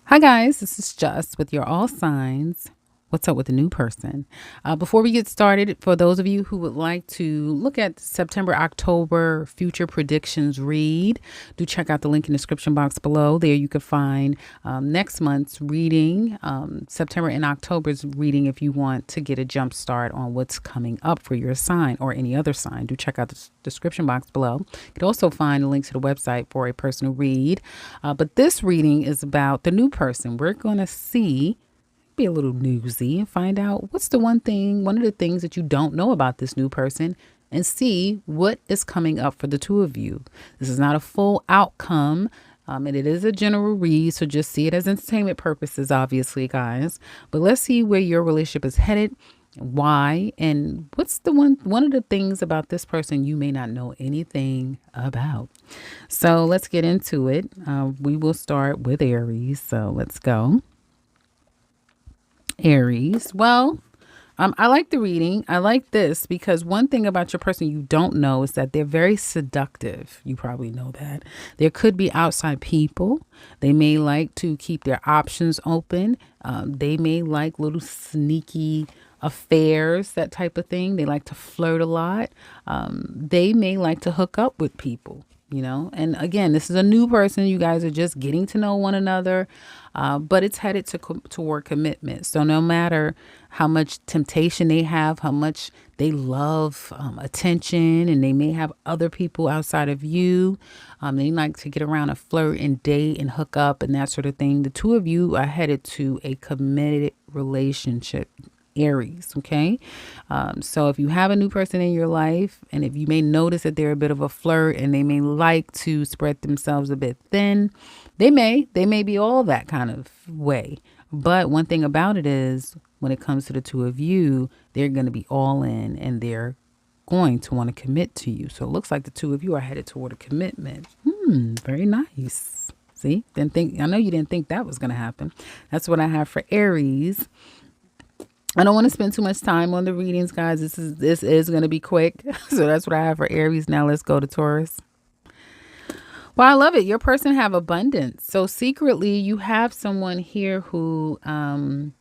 Hi, guys. This is Just with your All Signs. What's up with the new person? Before we get started, for those of you who would like to look at September, October future predictions read, do check out the link in the description box below. There you can find next month's reading, September and October's reading, if you want to get a jump start on what's coming up for your sign or any other sign. Do check out the description box below. You can also find a link to the website for a personal read. But this reading is about the new person. We're going to be a little newsy and find out what's one of the things that you don't know about this new person, and see what is coming up for the two of you. This is not a full outcome. And it is a general read, so just see it as entertainment purposes, obviously, guys. But let's see where your relationship is headed, why, and what's one of the things about this person you may not know anything about. So let's get into it. We will start with Aries. So let's go. Aries. Well, I like the reading. I like this because one thing about your person you don't know is that they're very seductive. You probably know that. There could be outside people. They may like to keep their options open. They may like little sneaky affairs, that type of thing. They like to flirt a lot. They may like to hook up with people. And again, this is a new person. You guys are just getting to know one another, but it's headed toward commitment. So no matter how much temptation they have, how much they love attention, and they may have other people outside of you, they like to get around and flirt and date and hook up and that sort of thing. The two of you are headed to a committed relationship. Aries. Okay. So if you have a new person in your life, and if you may notice that they're a bit of a flirt and they may like to spread themselves a bit thin, they may be all that kind of way. But one thing about it is, when it comes to the two of you, they're going to be all in and they're going to want to commit to you. So it looks like the two of you are headed toward a commitment. Very nice. See, I know you didn't think that was going to happen. That's what I have for Aries. I don't want to spend too much time on the readings, guys. This is going to be quick. So that's what I have for Aries. Now let's go to Taurus. Well, I love it. Your person have abundance. So secretly, you have someone here who you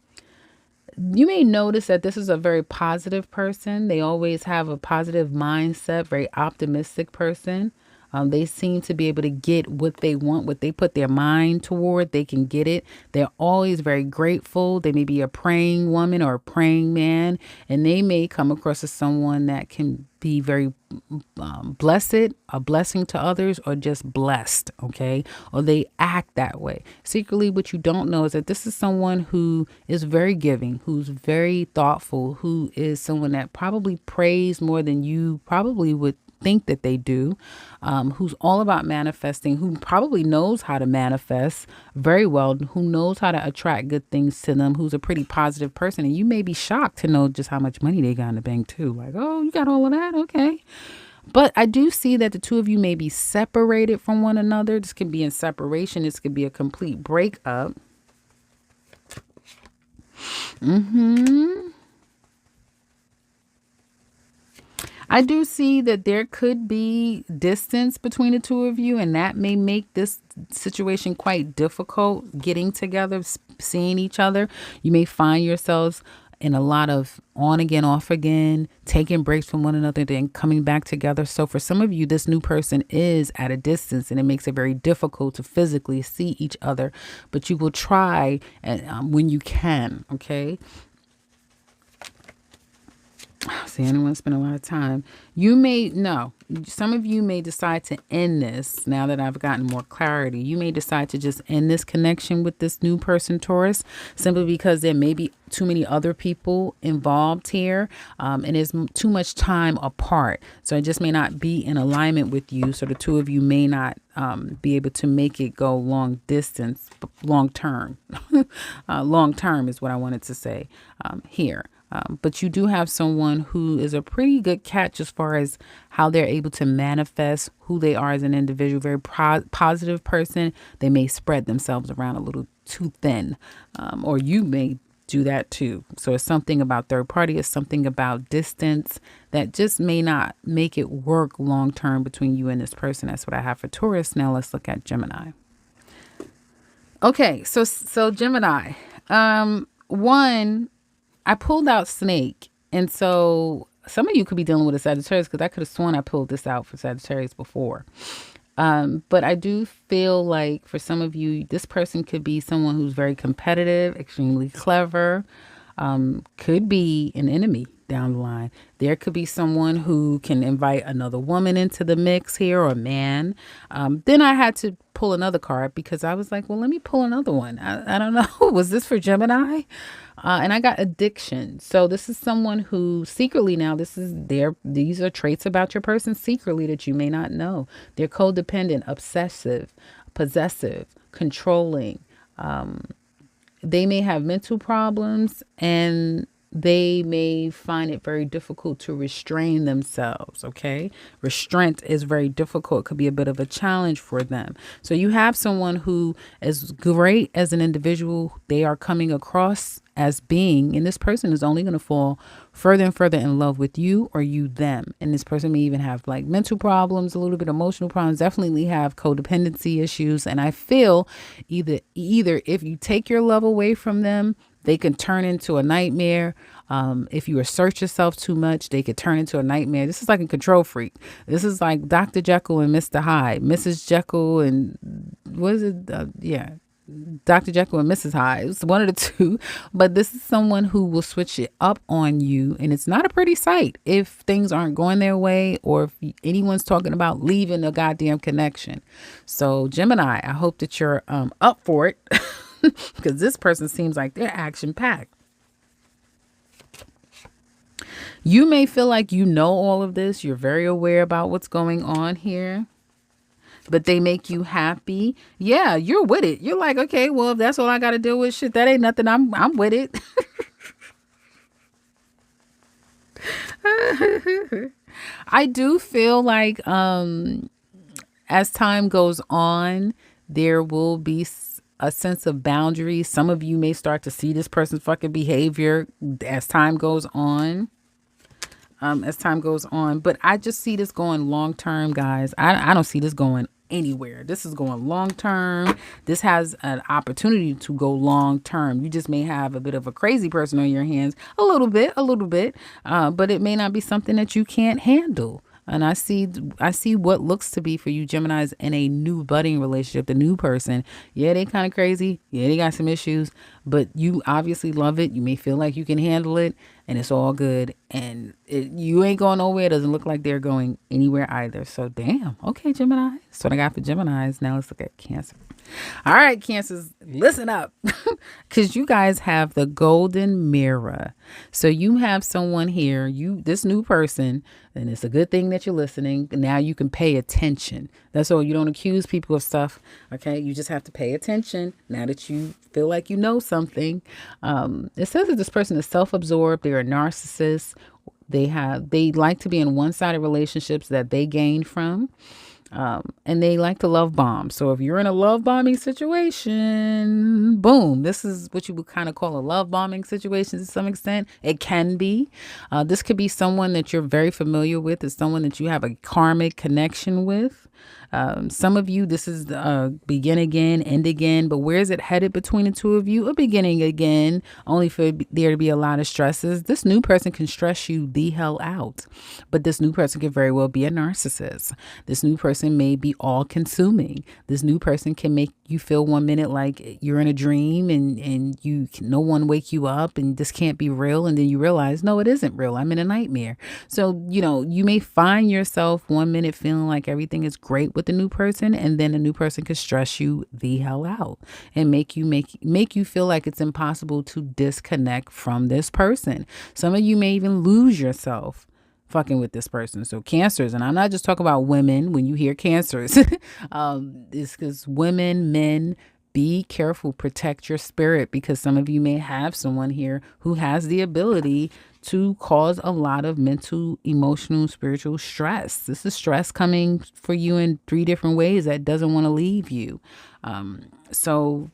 may notice that this is a very positive person. They always have a positive mindset, very optimistic person. They seem to be able to get what they want, what they put their mind toward. They can get it. They're always very grateful. They may be a praying woman or a praying man, and they may come across as someone that can be very blessed, a blessing to others, or just blessed, okay? Or they act that way. Secretly, what you don't know is that this is someone who is very giving, who's very thoughtful, who is someone that probably prays more than you probably would think that they do, who's all about manifesting, who probably knows how to manifest very well, who knows how to attract good things to them, who's a pretty positive person. And you may be shocked to know just how much money they got in the bank too. Like, oh, you got all of that? Okay. But I do see that the two of you may be separated from one another. This could be in separation. This could be a complete breakup. I do see that there could be distance between the two of you, and that may make this situation quite difficult, getting together, seeing each other. You may find yourselves in a lot of on again, off again, taking breaks from one another, then coming back together. So for some of you, this new person is at a distance, and it makes it very difficult to physically see each other, but you will try when you can, okay? See, anyone spend a lot of time. Some of you may decide to end this now that I've gotten more clarity. You may decide to just end this connection with this new person, Taurus, simply because there may be too many other people involved here, and there's too much time apart. So it just may not be in alignment with you. So the two of you may not be able to make it go long distance, long term. Long term is what I wanted to say here. But you do have someone who is a pretty good catch as far as how they're able to manifest who they are as an individual. Very positive person. They may spread themselves around a little too thin, or you may do that too. So it's something about third party. It's something about distance that just may not make it work long term between you and this person. That's what I have for Taurus. Now let's look at Gemini. Okay, so Gemini. One, I pulled out snake, and so some of you could be dealing with a Sagittarius because I could have sworn I pulled this out for Sagittarius before. But I do feel like for some of you, this person could be someone who's very competitive, extremely clever, could be an enemy down the line. There could be someone who can invite another woman into the mix here or a man. Then I had to pull another card because I was like, well, let me pull another one. I don't know. Was this for Gemini? And I got addiction. So this is someone who secretly now, these are traits about your person secretly that you may not know. They're codependent, obsessive, possessive, controlling. They may have mental problems and they may find it very difficult to restrain themselves. Okay. Restraint is very difficult. It could be a bit of a challenge for them. So you have someone who is great as an individual. They are coming across as being, and this person is only going to fall further and further in love with you or you them. And this person may even have like mental problems, a little bit emotional problems, definitely have codependency issues. And I feel either if you take your love away from them, they can turn into a nightmare. If you assert yourself too much, they could turn into a nightmare. This is like a control freak. This is like Dr. Jekyll and Mr. Hyde, Mrs. Jekyll and what is it? Dr. Jekyll and Mrs. Hyde. It's one of the two. But this is someone who will switch it up on you. And it's not a pretty sight if things aren't going their way or if anyone's talking about leaving a goddamn connection. So Gemini, I hope that you're up for it because this person seems like they're action packed. You may feel like you know all of this. You're very aware about what's going on here, but they make you happy. Yeah, you're with it. You're like, okay, well, if that's all I got to deal with, shit, that ain't nothing. I'm with it. I do feel like as time goes on, there will be a sense of boundaries. Some of you may start to see this person's fucking behavior as time goes on. But I just see this going long term, guys. I don't see this going anywhere. This is going long term. This has an opportunity to go long term. You just may have a bit of a crazy person on your hands, a little bit, but it may not be something that you can't handle. And I see what looks to be for you Geminis in a new budding relationship, the new person. Yeah, they kind of crazy. Yeah, they got some issues, but you obviously love it. You may feel like you can handle it and it's all good. And you ain't going nowhere. It doesn't look like they're going anywhere either. So damn. Okay, Gemini. That's what I got for Geminis. Now let's look at Cancer. All right, Cancers, listen up because you guys have the golden mirror. So you have someone here, this new person, and it's a good thing that you're listening. Now you can pay attention. That's all. You don't accuse people of stuff. Okay. You just have to pay attention now that you feel like you know something. It says that this person is self-absorbed. They're a narcissist. They like to be in one-sided relationships that they gain from. And they like to love bomb. So if you're in a love bombing situation, boom, this is what you would kind of call a love bombing situation to some extent. It can be. This could be someone that you're very familiar with. It's someone that you have a karmic connection with. Some of you, this is begin again, end again, but where is it headed between the two of you? A beginning again, only for there to be a lot of stresses. This new person can stress you the hell out, but this new person could very well be a narcissist. This new person may be all consuming. This new person can make you feel 1 minute like you're in a dream and no one wake you up and this can't be real. And then you realize, no, it isn't real. I'm in a nightmare. So, you may find yourself 1 minute feeling like everything is great with the new person, and then the new person could stress you the hell out and make you feel like it's impossible to disconnect from this person. Some of you may even lose yourself fucking with this person. So Cancers, and I'm not just talking about women when you hear Cancers, it's because women, men, be careful, protect your spirit, because some of you may have someone here who has the ability to cause a lot of mental, emotional, spiritual stress. This is stress coming for you in 3 different ways that doesn't want to leave you. So,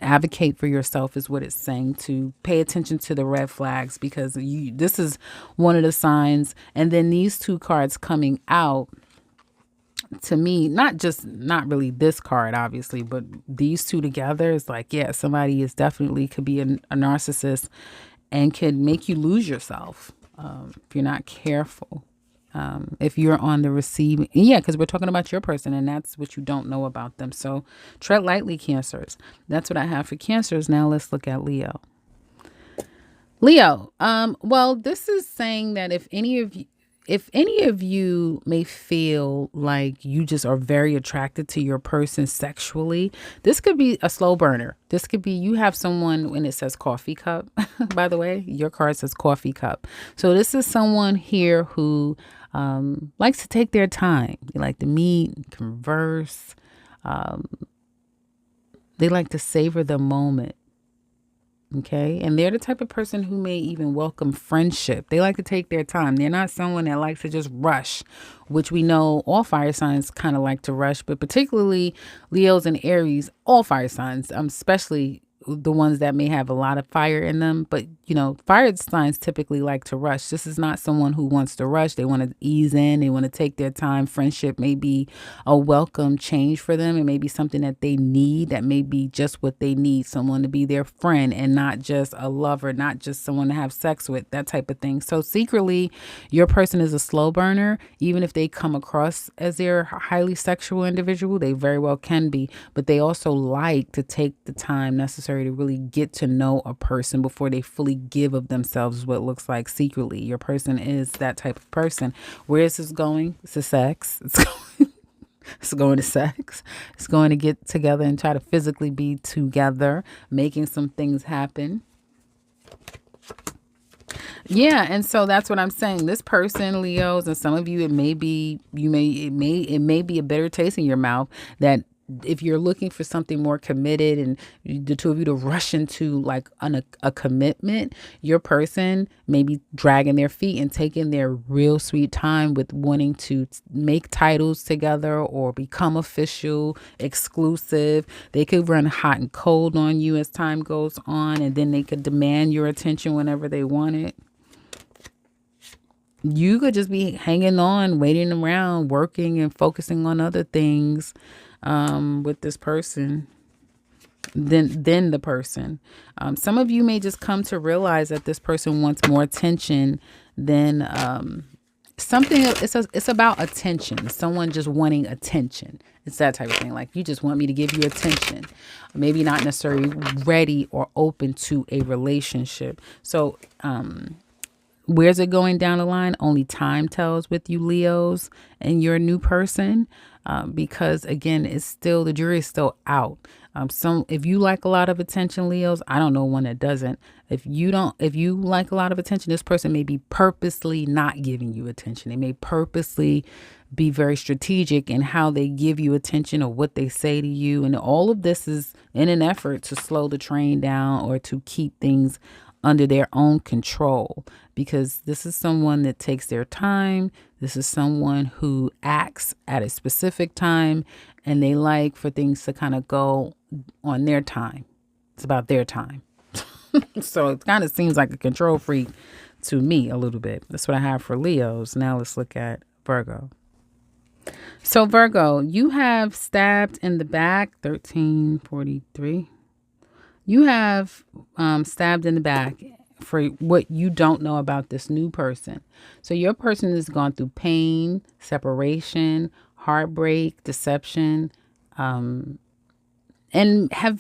advocate for yourself is what it's saying. To pay attention to the red flags, because this is one of the signs. And then these 2 cards coming out, to me, not really this card, obviously, but these two together is like, yeah, somebody is definitely could be a narcissist and can make you lose yourself if you're not careful. If you're on the receiving, yeah, because we're talking about your person and that's what you don't know about them. So tread lightly, Cancers. That's what I have for Cancers. Now let's look at Leo. Leo, well, this is saying that if any of you may feel like you just are very attracted to your person sexually, this could be a slow burner. This could be you have someone when it says coffee cup. By the way, your card says coffee cup. So this is someone here who likes to take their time. They like to meet, converse. They like to savor the moment. Okay. And they're the type of person who may even welcome friendship. They like to take their time. They're not someone that likes to just rush, which we know all fire signs kind of like to rush, but particularly Leos and Aries, all fire signs, especially the ones that may have a lot of fire in them. But, you know, fire signs typically like to rush. This is not someone who wants to rush. They want to ease in. They want to take their time. Friendship may be a welcome change for them. It may be something that they need, that may be just what they need, someone to be their friend and not just a lover, not just someone to have sex with, that type of thing. So secretly, your person is a slow burner. Even if they come across as they're a highly sexual individual, they very well can be, but they also like to take the time necessary to really get to know a person before they fully give of themselves, is what it looks like secretly. Your person is that type of person. Where is this going? It's to sex. It's going to sex. It's going to get together and try to physically be together, making some things happen. Yeah, and so that's what I'm saying. This person, Leos, and some of you, it may be a bitter taste in your mouth that if you're looking for something more committed and the two of you to rush into like a commitment, your person may be dragging their feet and taking their real sweet time with wanting to make titles together or become official, exclusive. They could run hot and cold on you as time goes on, and then they could demand your attention whenever they want it. You could just be hanging on, waiting around, working and focusing on other things with this person than the person. Some of you may just come to realize that this person wants more attention than something. It's about attention. Someone just wanting attention. It's that type of thing. Like, you just want me to give you attention. Maybe not necessarily ready or open to a relationship. So where's it going down the line? Only time tells with you, Leos, and your new person. Because again, it's still, the jury is still out. If you like a lot of attention, Leos, I don't know one that doesn't. If you like a lot of attention, this person may be purposely not giving you attention. They may purposely be very strategic in how they give you attention or what they say to you. And all of this is in an effort to slow the train down or to keep things under their own control, because this is someone that takes their time. This is someone who acts at a specific time, and they like for things to kind of go on their time. It's about their time. So it kind of seems like a control freak to me a little bit. That's what I have for Leos. Now let's look at Virgo. So Virgo, you have stabbed in the back, 1343. You have stabbed in the back for what you don't know about this new person. So your person has gone through pain, separation, heartbreak, deception, and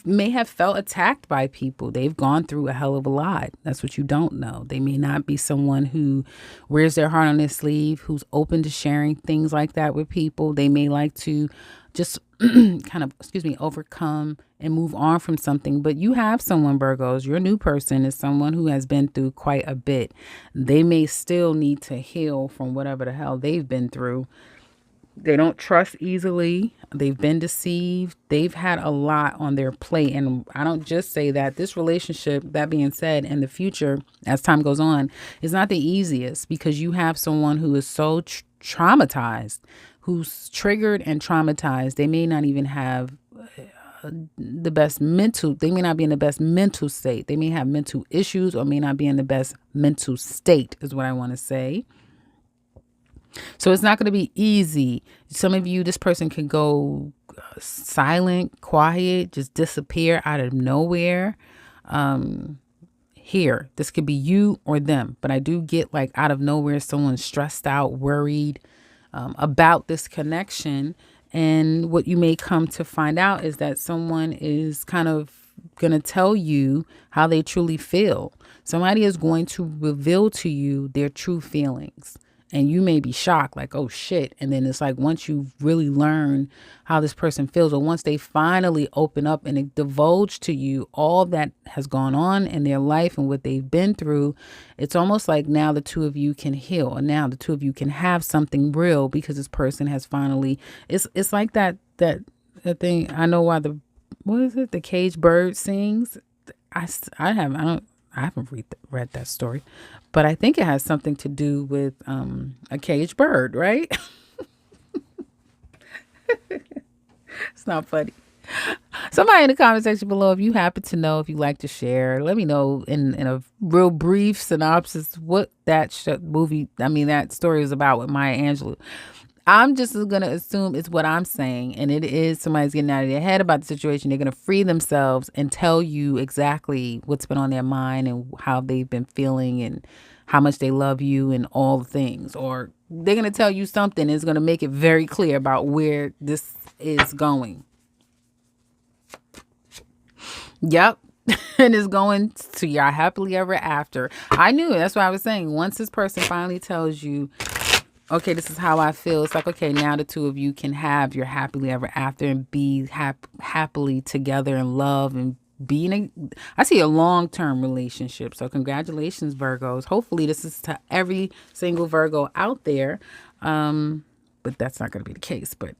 may have felt attacked by people. They've gone through a hell of a lot. That's what you don't know. They may not be someone who wears their heart on their sleeve, who's open to sharing things like that with people. They may like to just kind of, overcome and move on from something. But you have someone, Virgos, your new person is someone who has been through quite a bit. They may still need to heal from whatever the hell they've been through. They don't trust easily. They've been deceived. They've had a lot on their plate. And I don't just say that. This relationship, that being said, in the future, as time goes on, is not the easiest, because you have someone who is so traumatized, who's triggered and traumatized. They may not even have they may not be in the best mental state. They may have mental issues or may not be in the best mental state, is what I want to say. So it's not going to be easy. Some of you, this person can go silent, quiet, just disappear out of nowhere. Here, this could be you or them, but I do get like out of nowhere, someone stressed out, worried about this connection. And what you may come to find out is that someone is kind of going to tell you how they truly feel. Somebody is going to reveal to you their true feelings. And you may be shocked, like, oh shit. And then it's like, once you really learn how this person feels, or once they finally open up and divulge to you all that has gone on in their life and what they've been through, it's almost like now the two of you can heal. And now the two of you can have something real because this person has finally, it's like that thing. I know why what is it? The caged bird sings. I haven't read that story, but I think it has something to do with a caged bird, right? It's not funny. Somebody in the comment section below, if you happen to know, if you like to share, let me know in a real brief synopsis what that that story is about with Maya Angelou. I'm just going to assume it's what I'm saying. And it is somebody's getting out of their head about the situation. They're going to free themselves and tell you exactly what's been on their mind and how they've been feeling and how much they love you and all the things. Or they're going to tell you something that's going to make it very clear about where this is going. Yep. And it's going to your happily ever after. I knew it. That's what I was saying. Once this person finally tells you, okay, this is how I feel. It's like, okay, now the two of you can have your happily ever after and be happily together in love and I see a long-term relationship. So congratulations, Virgos. Hopefully this is to every single Virgo out there. But that's not going to be the case. But,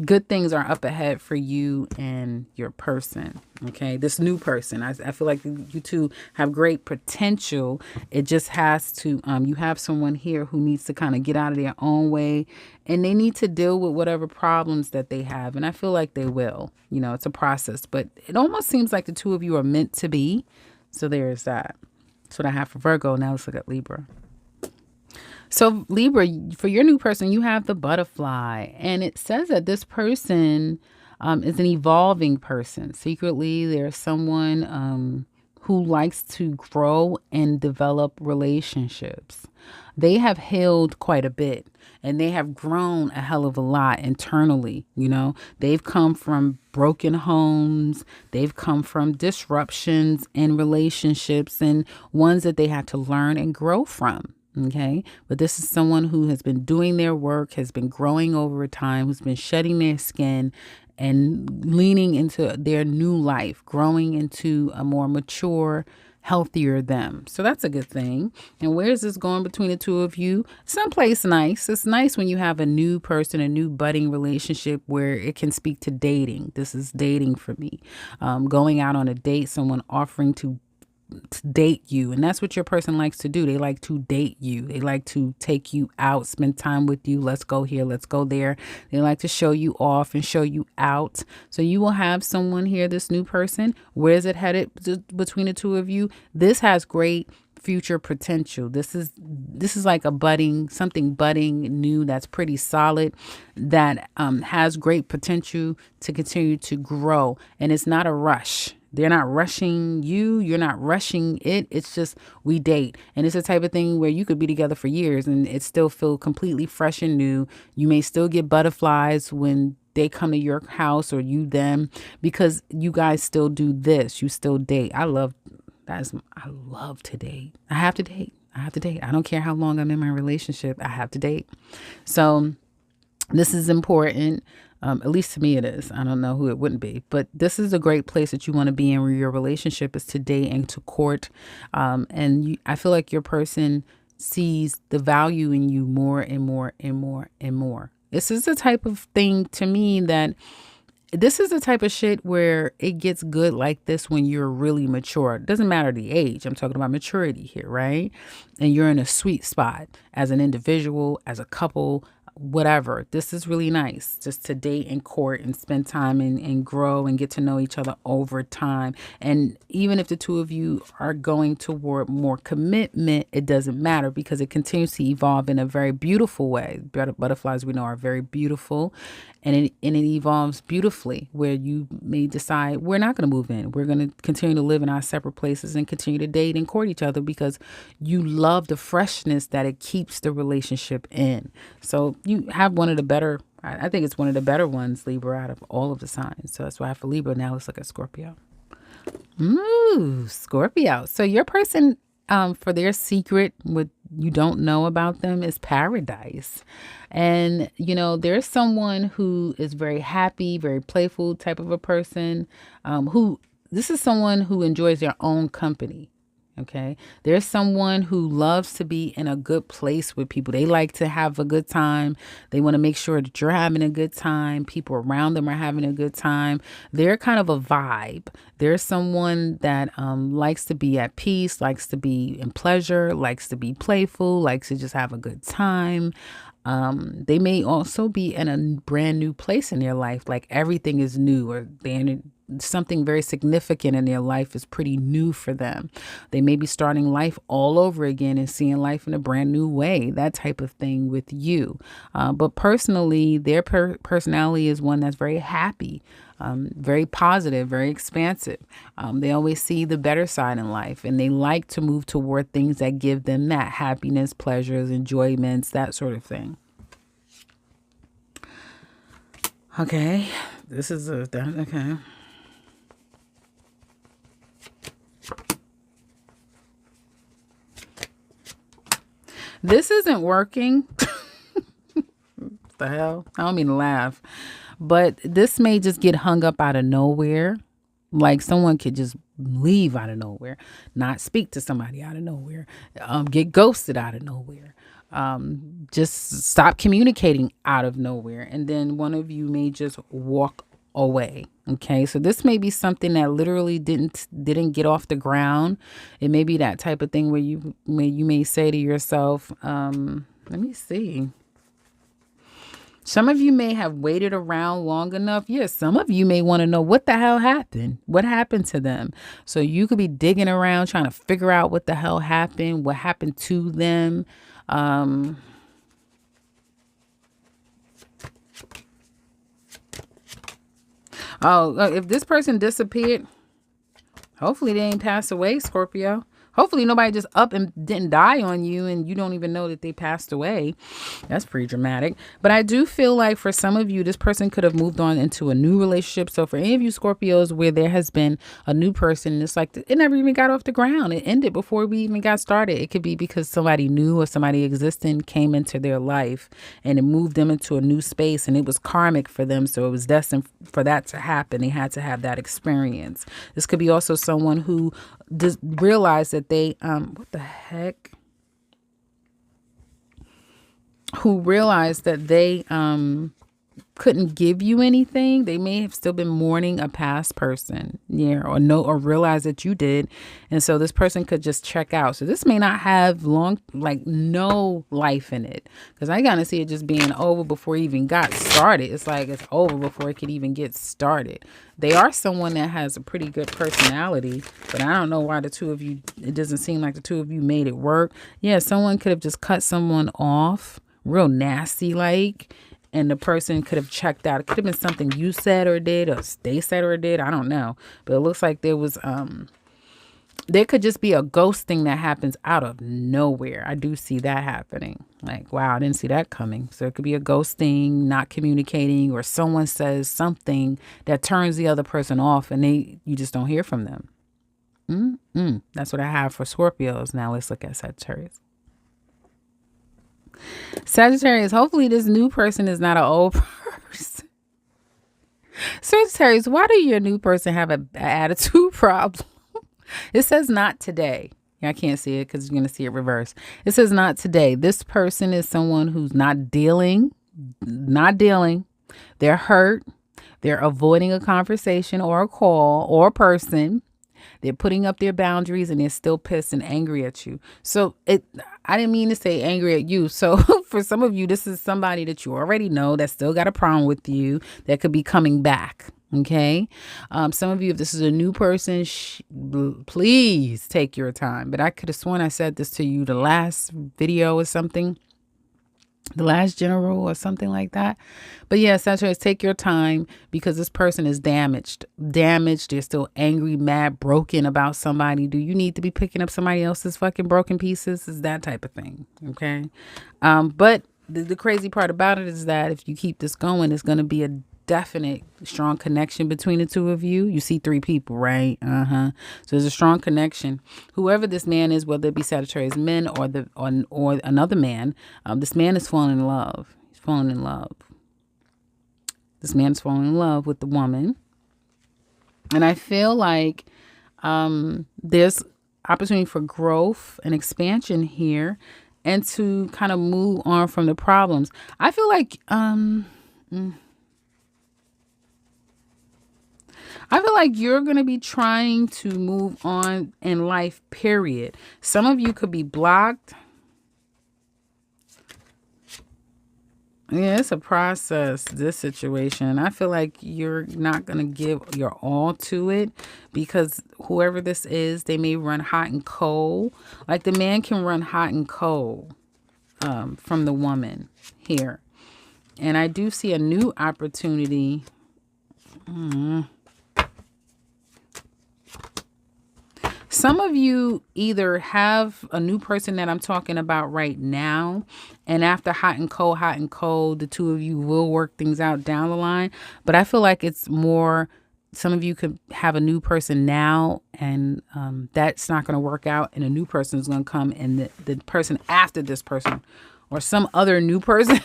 good things are up ahead for you and your person. Okay, this new person. I feel like you two have great potential. It just has to, you have someone here who needs to kind of get out of their own way and they need to deal with whatever problems that they have. And I feel like they will. It's a process, but it almost seems like the two of you are meant to be. So there's that. That's what I have for Virgo. Now let's look at Libra. So Libra, for your new person, you have the butterfly, and it says that this person is an evolving person. Secretly, there's someone who likes to grow and develop relationships. They have healed quite a bit, and they have grown a hell of a lot internally. They've come from broken homes. They've come from disruptions in relationships and ones that they had to learn and grow from. Okay. But this is someone who has been doing their work, has been growing over time, who's been shedding their skin and leaning into their new life, growing into a more mature, healthier them. So that's a good thing. And where is this going between the two of you? Someplace nice. It's nice when you have a new person, a new budding relationship where it can speak to dating. This is dating for me. Going out on a date, someone offering to date you, and that's what your person likes to do. They like to date you. They like to take you out, spend time with you. Let's go here, let's go there. They like to show you off and show you out. So you will have someone here, this new person. Where is it headed between the two of you? This has great future potential. This is like something budding new that's pretty solid, that has great potential to continue to grow. And it's not a rush. They're not rushing you. You're not rushing it. It's just we date. And it's the type of thing where you could be together for years and it still feel completely fresh and new. You may still get butterflies when they come to your house or you them, because you guys still do this. You still date. I love to date. I have to date. I don't care how long I'm in my relationship. I have to date. So this is important. At least to me it is. I don't know who it wouldn't be. But this is a great place that you want to be in, where your relationship is to date and to court. I feel like your person sees the value in you more and more and more and more. This is the type of thing to me that this is the type of shit where it gets good like this when you're really mature. It doesn't matter the age. I'm talking about maturity here, right? And you're in a sweet spot as an individual, as a couple, whatever. This is really nice just to date and court and spend time and grow and get to know each other over time. And even if the two of you are going toward more commitment, it doesn't matter because it continues to evolve in a very beautiful way. Butterflies, we know, are very beautiful, and it evolves beautifully where you may decide we're not going to move in. We're going to continue to live in our separate places and continue to date and court each other because you love the freshness that it keeps the relationship in. So you have one of the better, I think it's one of the better ones, Libra, out of all of the signs. So that's why I have for Libra. Now let's look at Scorpio. Ooh, Scorpio. So your person, for their secret, what you don't know about them is paradise. And, you know, there's someone who is very happy, very playful type of a person, this is someone who enjoys their own company. Okay. There's someone who loves to be in a good place with people. They like to have a good time. They want to make sure that you're having a good time. People around them are having a good time. They're kind of a vibe. There's someone that likes to be at peace, likes to be in pleasure, likes to be playful, likes to just have a good time. They may also be in a brand new place in their life, like everything is new, or something very significant in their life is pretty new for them. They may be starting life all over again and seeing life in a brand new way, that type of thing with you. But personally, their personality is one that's very happy, very positive, very expansive. They always see the better side in life, and they like to move toward things that give them that happiness, pleasures, enjoyments, that sort of thing. Okay, this is okay. This isn't working. The hell? I don't mean to laugh. But this may just get hung up out of nowhere. Like someone could just leave out of nowhere, not speak to somebody out of nowhere, get ghosted out of nowhere, just stop communicating out of nowhere. And then one of you may just walk away. Okay, so this may be something that literally didn't get off the ground. It may be that type of thing where you may say to yourself, let me see. Some of you may have waited around long enough. Yes, some of you may want to know what the hell happened. What happened to them? So you could be digging around trying to figure out what the hell happened, what happened to them. If this person disappeared, hopefully they ain't passed away, Scorpio. Hopefully nobody just up and didn't die on you and you don't even know that they passed away. That's pretty dramatic. But I do feel like for some of you, this person could have moved on into a new relationship. So for any of you Scorpios where there has been a new person, it's like it never even got off the ground. It ended before we even got started. It could be because somebody new or somebody existing came into their life and it moved them into a new space, and it was karmic for them. So it was destined for that to happen. They had to have that experience. This could be also someone who just realized that they who realized that they couldn't give you anything. They may have still been mourning a past person, or realize that you did, and so this person could just check out. So this may not have no life in it, because I gotta see it just being over before it even got started. It's like it's over before it could even get started. They are someone that has a pretty good personality, but I don't know why the two of you, it doesn't seem like the two of you made it work. Yeah, someone could have just cut someone off real nasty and the person could have checked out. It could have been something you said or did, or they said or did. I don't know. But it looks like there could just be a ghosting that happens out of nowhere. I do see that happening. Like, wow, I didn't see that coming. So it could be a ghosting, not communicating, or someone says something that turns the other person off and you just don't hear from them. That's what I have for Scorpios. Now let's look at Sagittarius. Sagittarius, hopefully this new person is not an old person. Sagittarius, why do your new person have an attitude problem? It says not today. I can't see it because you're going to see it reverse. It says not today. This person is someone who's not dealing. They're hurt. They're avoiding a conversation or a call or a person. They're putting up their boundaries and they're still pissed and angry at you. So I didn't mean to say angry at you. So for some of you, this is somebody that you already know that still got a problem with you that could be coming back. Okay. Some of you, if this is a new person, please take your time. But I could have sworn I said this to you the last video or something. The last general or something like that. But yeah, Sagittarius, take your time because this person is damaged. They're still angry, mad, broken about somebody. Do you need to be picking up somebody else's fucking broken pieces? It's that type of thing. Okay. But the crazy part about it is that if you keep this going, it's going to be a definite strong connection between the two of you. You see 3 people, right? So there's a strong connection. Whoever this man is, whether it be Sagittarius men or another man, this man is falling in love. He's falling in love. This man is falling in love with the woman. And I feel like there's opportunity for growth and expansion here and to kind of move on from the problems. I feel like you're going to be trying to move on in life, period. Some of you could be blocked. Yeah, it's a process, this situation. I feel like you're not going to give your all to it because whoever this is, they may run hot and cold. Like the man can run hot and cold from the woman here. And I do see a new opportunity. Some of you either have a new person that I'm talking about right now, and after hot and cold, the two of you will work things out down the line. But I feel like it's more, some of you could have a new person now, and that's not going to work out, and a new person is going to come, and the person after this person or some other new person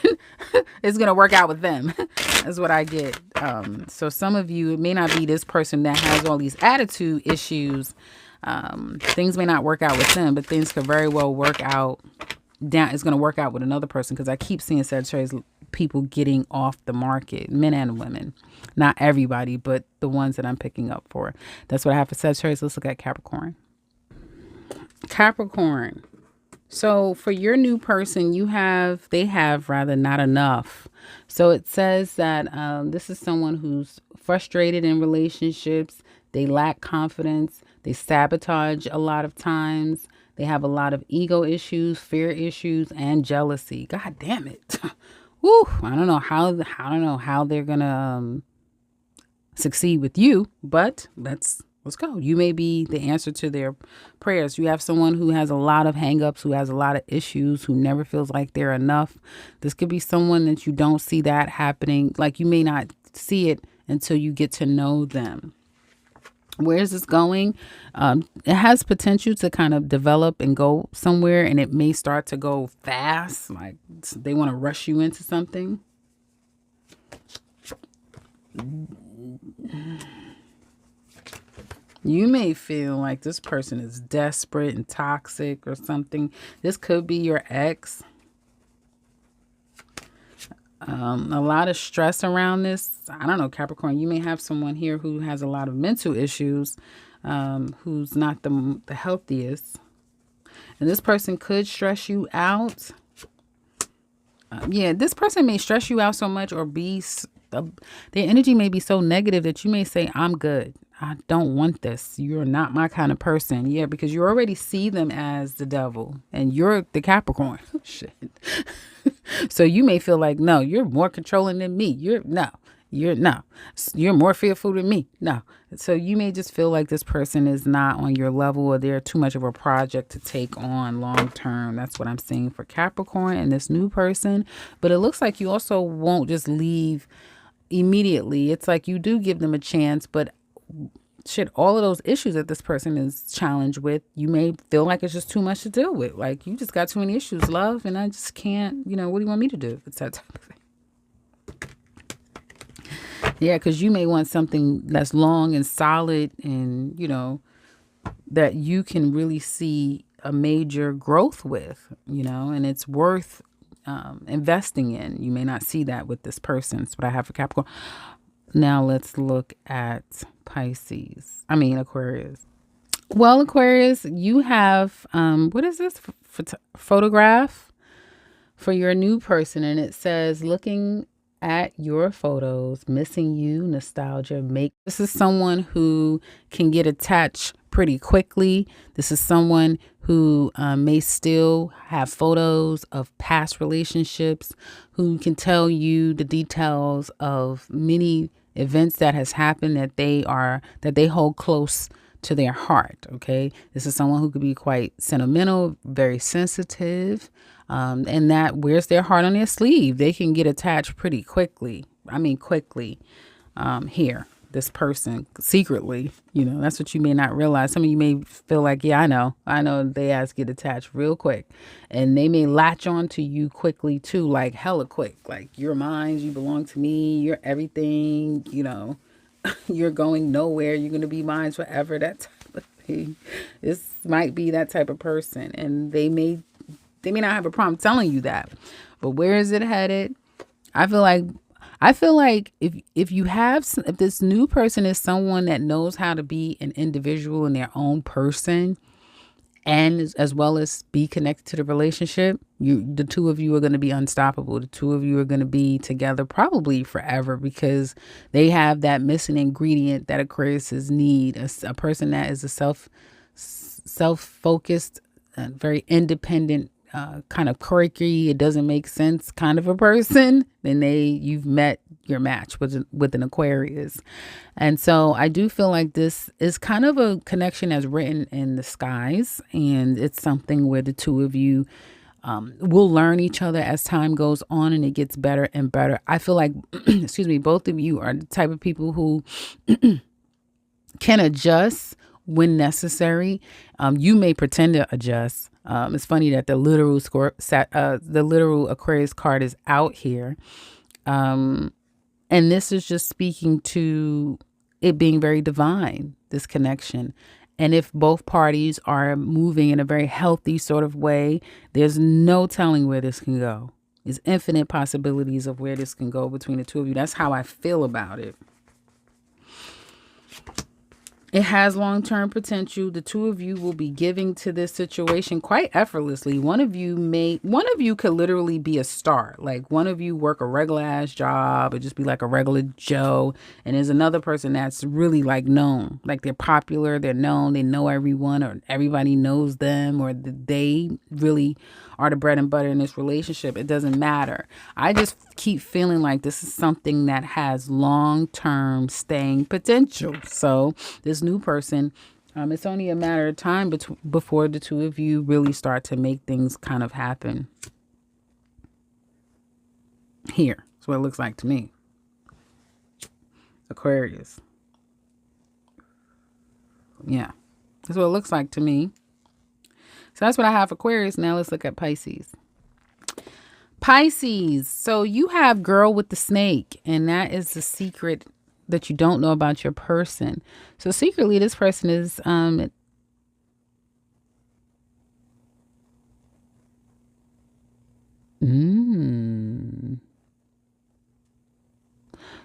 is going to work out with them. That's what I get. So some of you, it may not be this person that has all these attitude issues. Things may not work out with them, but things could very well work out down. It's going to work out with another person because I keep seeing Sagittarius people getting off the market, men and women. Not everybody, but the ones that I'm picking up for. That's what I have for Sagittarius. Let's look at Capricorn. Capricorn. So for your new person, they have not enough. So it says that this is someone who's frustrated in relationships. They lack confidence. They sabotage a lot of times. They have a lot of ego issues, fear issues, and jealousy. God damn it. Woo, I don't know how they're gonna succeed with you, but let's go. You may be the answer to their prayers. You have someone who has a lot of hangups, who has a lot of issues, who never feels like they're enough. This could be someone that you don't see that happening. Like you may not see it until you get to know them. Where is this going? It has potential to kind of develop and go somewhere, and it may start to go fast. Like they want to rush you into something. You may feel like this person is desperate and toxic or something. This could be your ex. A lot of stress around this. I don't know, Capricorn, you may have someone here who has a lot of mental issues, who's not the healthiest. And this person could stress you out. This person may stress you out so much or their energy may be so negative that you may say, I'm good. I don't want this. You're not my kind of person. Yeah, because you already see them as the devil and you're the Capricorn. Shit. So you may feel like, no, you're more controlling than me. You're more fearful than me. No. So you may just feel like this person is not on your level or they're too much of a project to take on long term. That's what I'm seeing for Capricorn and this new person. But it looks like you also won't just leave immediately. It's like you do give them a chance, but shit, all of those issues that this person is challenged with, you may feel like it's just too much to deal with. Like, you just got too many issues, love, and I just can't, what do you want me to do? It's that type of thing. Yeah, because you may want something that's long and solid and, that you can really see a major growth with, and it's worth investing in. You may not see that with this person. That's what I have for Capricorn. Now let's look at Aquarius. Well, Aquarius, you have what is this photograph for your new person, and it says looking at your photos, missing you, nostalgia. Make this is someone who can get attached pretty quickly. This is someone who may still have photos of past relationships, who can tell you the details of many events that has happened that they hold close to their heart. Okay, this is someone who could be quite sentimental, very sensitive, and that wears their heart on their sleeve. They can get attached pretty quickly. I mean, quickly. Here, this person secretly, that's what you may not realize. Some of you may feel like, yeah, I know they ass get attached real quick, and they may latch on to you quickly too, like hella quick. Like, you're mine, you belong to me, you're everything, you're going nowhere, you're going to be mine forever, that type of thing. This might be that type of person, and they may not have a problem telling you that. But where is it headed? I feel like if this new person is someone that knows how to be an individual in their own person, and as well as be connected to the relationship, the two of you are going to be unstoppable. The two of you are going to be together probably forever, because they have that missing ingredient that Aquariuses need. A person that is a self-focused, very independent, kind of quirky, it doesn't make sense kind of a person, then you've met your match with an Aquarius. And so I do feel like this is kind of a connection that's written in the skies, and it's something where the two of you will learn each other as time goes on, and it gets better and better. I feel like, excuse me, both of you are the type of people who can adjust when necessary. You may pretend to adjust. It's funny that the literal Aquarius card is out here. And this is just speaking to it being very divine, this connection. And if both parties are moving in a very healthy sort of way, there's no telling where this can go. There's infinite possibilities of where this can go between the two of you. That's how I feel about it. It has long-term potential. The two of you will be giving to this situation quite effortlessly. One of you could literally be a star. Like, one of you work a regular ass job or just be like a regular Joe. And there's another person that's really like known. Like, they're popular, they're known, they know everyone, or everybody knows them, or they really are the bread and butter in this relationship. It doesn't matter. I just keep feeling like this is something that has long-term staying potential. So this new person, it's only a matter of time before the two of you really start to make things kind of happen. Here, that's what it looks like to me. Aquarius. Yeah, that's what it looks like to me. So that's what I have for Aquarius. Now let's look at Pisces. Pisces. So you have girl with the snake, and that is the secret that you don't know about your person. So secretly, this person is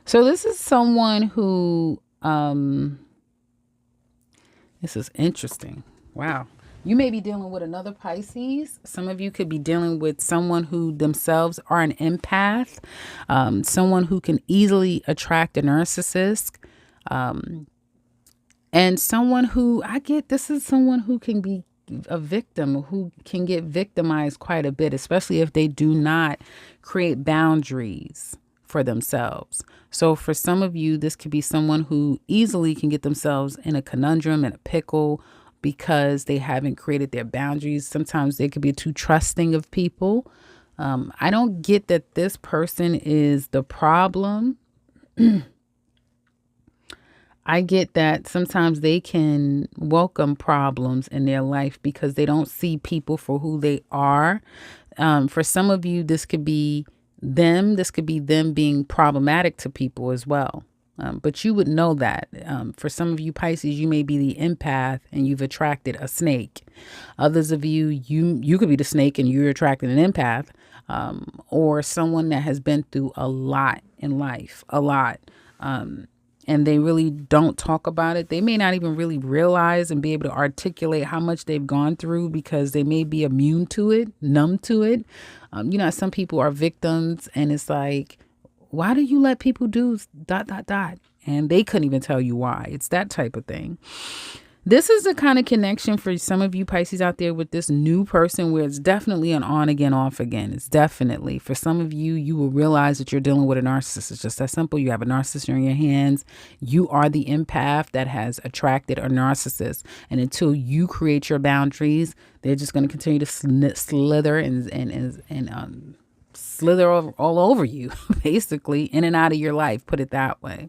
So this is someone who this is interesting. Wow. You may be dealing with another Pisces. Some of you could be dealing with someone who themselves are an empath, someone who can easily attract a narcissist, and someone who this is someone who can be a victim, who can get victimized quite a bit, especially if they do not create boundaries for themselves. So for some of you, this could be someone who easily can get themselves in a conundrum, in a pickle, because they haven't created their boundaries. Sometimes they could be too trusting of people. I don't get that this person is the problem. I get that sometimes they can welcome problems in their life because they don't see people for who they are. For some of you, this could be them. This could be them being problematic to people as well. But you would know that. For some of you Pisces, you may be the empath and you've attracted a snake. Others of you, you could be the snake and you're attracting an empath, or someone that has been through a lot in life, a lot. and they really don't talk about it. They may not even really realize and be able to articulate how much they've gone through because they may be immune to it, numb to it. You know, some people are victims, and it's like, why do you let people do ... And they couldn't even tell you why. It's that type of thing. This is the kind of connection for some of you Pisces out there with this new person where it's definitely an on again, off again. It's definitely, for some of you, you will realize that you're dealing with a narcissist. It's just that simple. You have a narcissist in your hands. You are the empath that has attracted a narcissist. And until you create your boundaries, they're just going to continue to slither and slither all over you, basically, in and out of your life, put it that way.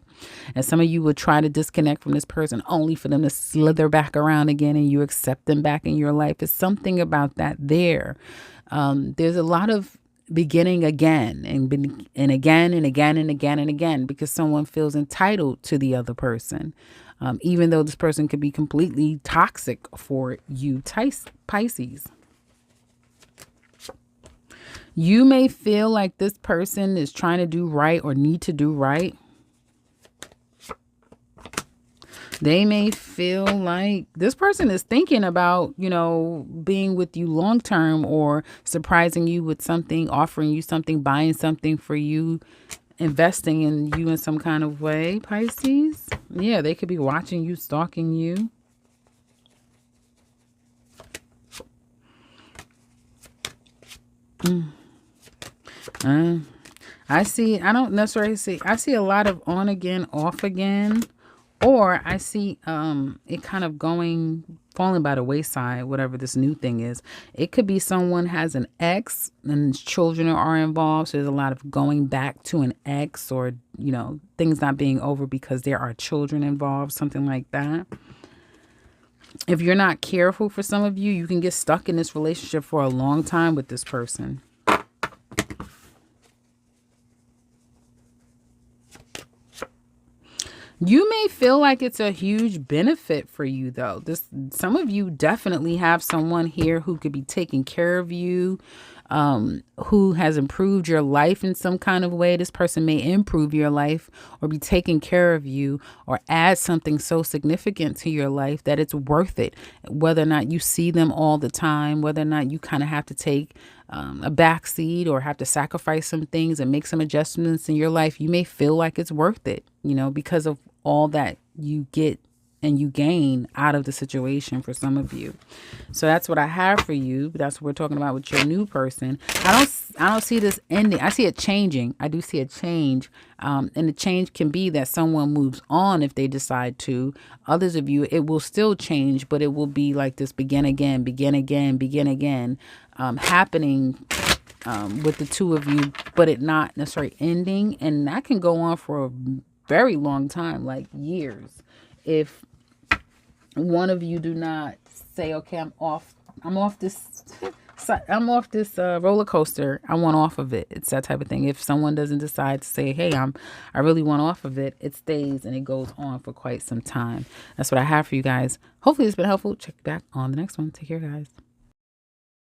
And some of you would try to disconnect from this person only for them to slither back around again and you accept them back in your life. It's something about that there. There's a lot of beginning again and again and again and again and again because someone feels entitled to the other person, even though this person could be completely toxic for you, Pisces. You may feel like this person is trying to do right or need to do right. They may feel like this person is thinking about, you know, being with you long term or surprising you with something, offering you something, buying something for you, investing in you in some kind of way, Pisces. Yeah, they could be watching you, stalking you. I see a lot of on again, off again, or I see it kind of falling by the wayside, whatever this new thing is. It could be someone has an ex and children are involved. So there's a lot of going back to an ex or, you know, things not being over because there are children involved, something like that. If you're not careful, for some of you, you can get stuck in this relationship for a long time with this person. You may feel like it's a huge benefit for you, though. Some of you definitely have someone here who could be taking care of you, who has improved your life in some kind of way. This person may improve your life or be taking care of you or add something so significant to your life that it's worth it. Whether or not you see them all the time, whether or not you kind of have to take a backseat or have to sacrifice some things and make some adjustments in your life, you may feel like it's worth it, you know, because of all that you get and you gain out of the situation for some of you. So that's what I have for you. That's what we're talking about with your new person. I don't see this ending. I see it changing. I do see a change. And the change can be that someone moves on if they decide to. Others of you, it will still change, but it will be like this begin again, happening with the two of you, but it not necessarily ending. And that can go on for a very long time, like years. If one of you do not say, okay, I'm off this roller coaster. I want off of it. It's that type of thing. If someone doesn't decide to say, hey, I really want off of it, it stays and it goes on for quite some time. That's what I have for you guys. Hopefully it's been helpful. Check back on the next one. Take care, guys.